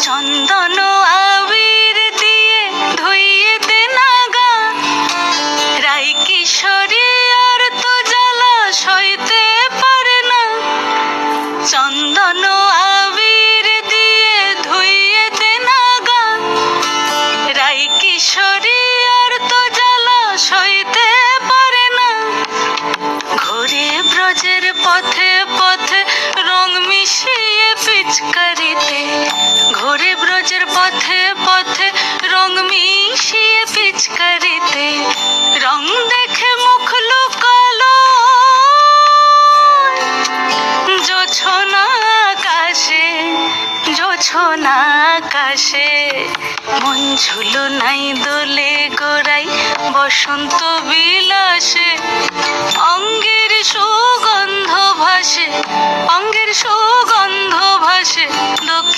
চন্দন আবির দিয়ে ধুইয়ে দে নাগা, রাই কিশোরী আর তো জ্বালা সইতে পারে না। চন্দন আবির দিয়ে ধুইয়ে দে নাগা, রাই কিশোরী আর তো জ্বালা সইতে পারে না। ঘোরে ব্রজের পথে পথে রং মিশিয়ে পিচকারিতে, ঘোরে ব্রজের পথে পথে রং মিশিয়ে পিচকারিতে, রং দেখে মুখ লুকালো জোছনা আকাশে, জোছনা আকাশে। মন ঝুলো নাই দোলে গোড়াই বসন্ত বিলাসে, অঙ্গের সুগন্ধ ভাসে, অঙ্গের সুগন্ধ ভাসে দক্ষিণ